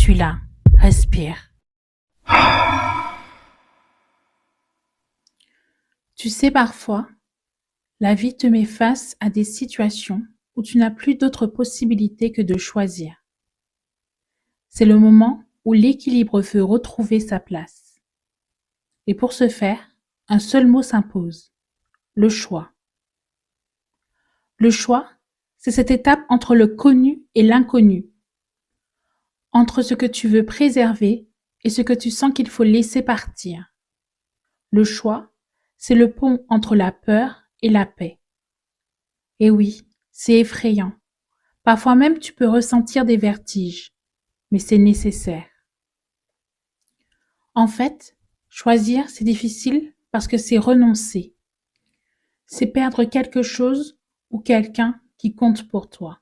suis là. Respire. Tu sais, parfois, la vie te met face à des situations où tu n'as plus d'autre possibilité que de choisir. C'est le moment où l'équilibre veut retrouver sa place. Et pour ce faire, un seul mot s'impose, le choix. Le choix, c'est cette étape entre le connu et l'inconnu, entre ce que tu veux préserver et ce que tu sens qu'il faut laisser partir. Le choix, c'est le pont entre la peur et la paix. Et oui, c'est effrayant. Parfois même tu peux ressentir des vertiges, mais c'est nécessaire. En fait, choisir, c'est difficile parce que c'est renoncer. C'est perdre quelque chose ou quelqu'un qui compte pour toi.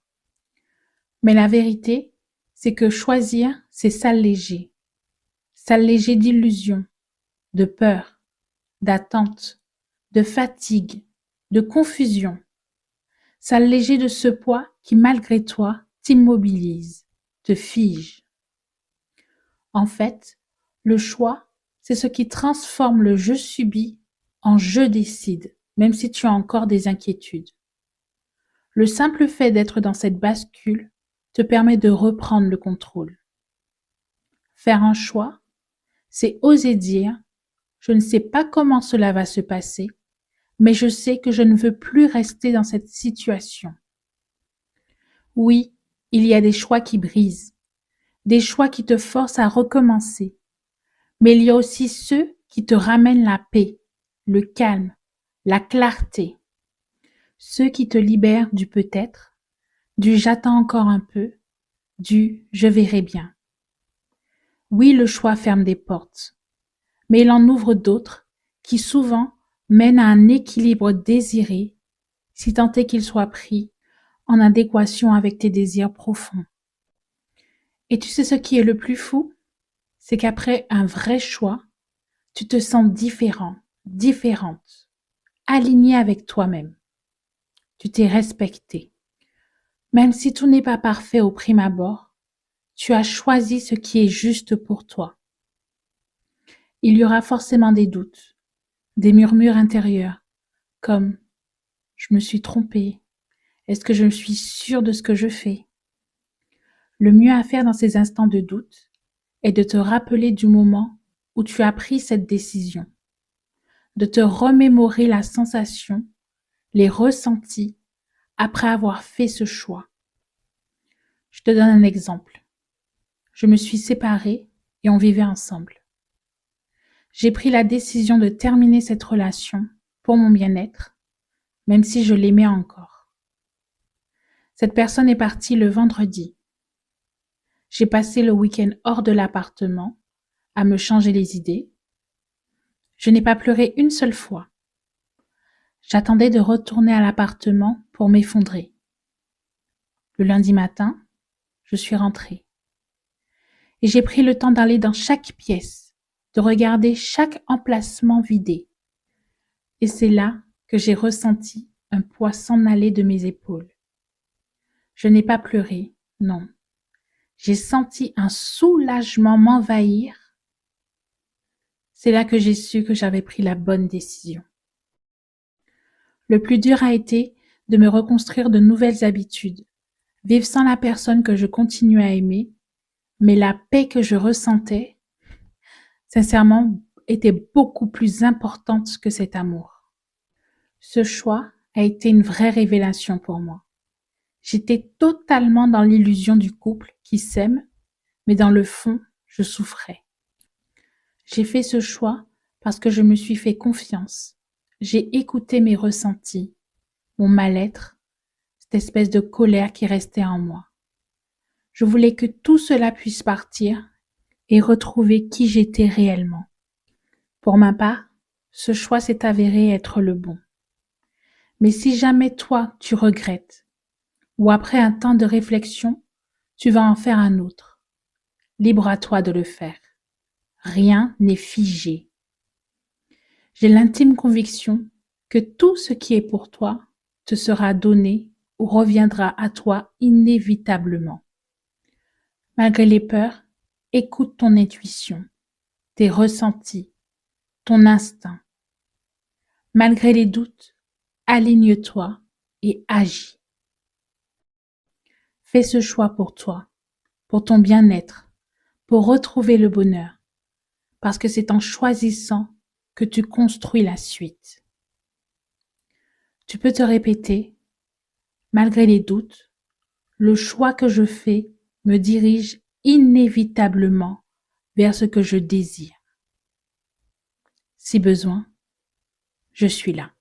Mais la vérité, c'est que choisir, c'est s'alléger. S'alléger d'illusions, de peur, d'attente, de fatigue, de confusion. S'alléger de ce poids qui, malgré toi, t'immobilise, te fige. En fait, le choix, c'est ce qui transforme le je subis en je décide, même si tu as encore des inquiétudes. Le simple fait d'être dans cette bascule te permet de reprendre le contrôle. Faire un choix, c'est oser dire « Je ne sais pas comment cela va se passer, mais je sais que je ne veux plus rester dans cette situation. » Oui, il y a des choix qui brisent, des choix qui te forcent à recommencer, mais il y a aussi ceux qui te ramènent la paix, le calme, la clarté, ceux qui te libèrent du peut-être, du j'attends encore un peu, du je verrai bien. Oui, le choix ferme des portes, mais il en ouvre d'autres qui souvent mènent à un équilibre désiré, si tant est qu'il soit pris en adéquation avec tes désirs profonds. Et tu sais ce qui est le plus fou? C'est qu'après un vrai choix, tu te sens différent, différente, aligné avec toi-même. Tu t'es respecté. Même si tout n'est pas parfait au prime abord, tu as choisi ce qui est juste pour toi. Il y aura forcément des doutes, des murmures intérieurs, comme « je me suis trompée, est-ce que je suis sûre de ce que je fais ?» Le mieux à faire dans ces instants de doute est de te rappeler du moment où tu as pris cette décision, de te remémorer la sensation, les ressentis après avoir fait ce choix. Je te donne un exemple. Je me suis séparée et on vivait ensemble. J'ai pris la décision de terminer cette relation pour mon bien-être, même si je l'aimais encore. Cette personne est partie le vendredi. J'ai passé le week-end hors de l'appartement à me changer les idées. Je n'ai pas pleuré une seule fois. J'attendais de retourner à l'appartement pour m'effondrer. Le lundi matin, je suis rentrée. Et j'ai pris le temps d'aller dans chaque pièce, de regarder chaque emplacement vidé. Et c'est là que j'ai ressenti un poids s'en aller de mes épaules. Je n'ai pas pleuré, non. J'ai senti un soulagement m'envahir. C'est là que j'ai su que j'avais pris la bonne décision. Le plus dur a été de me reconstruire de nouvelles habitudes, vivre sans la personne que je continue à aimer, mais la paix que je ressentais, sincèrement, était beaucoup plus importante que cet amour. Ce choix a été une vraie révélation pour moi. J'étais totalement dans l'illusion du couple qui s'aime, mais dans le fond, je souffrais. J'ai fait ce choix parce que je me suis fait confiance. J'ai écouté mes ressentis, mon mal-être, cette espèce de colère qui restait en moi. Je voulais que tout cela puisse partir et retrouver qui j'étais réellement. Pour ma part, ce choix s'est avéré être le bon. Mais si jamais toi, tu regrettes, ou après un temps de réflexion, tu vas en faire un autre, libre à toi de le faire. Rien n'est figé. J'ai l'intime conviction que tout ce qui est pour toi te sera donné ou reviendra à toi inévitablement. Malgré les peurs, Écoute ton intuition, tes ressentis, ton instinct. Malgré les doutes, aligne-toi et agis. Fais ce choix pour toi, pour ton bien-être, pour retrouver le bonheur, parce que c'est en choisissant que tu construis la suite. Tu peux te répéter, malgré les doutes, le choix que je fais me dirige inévitablement vers ce que je désire. Si besoin, je suis là.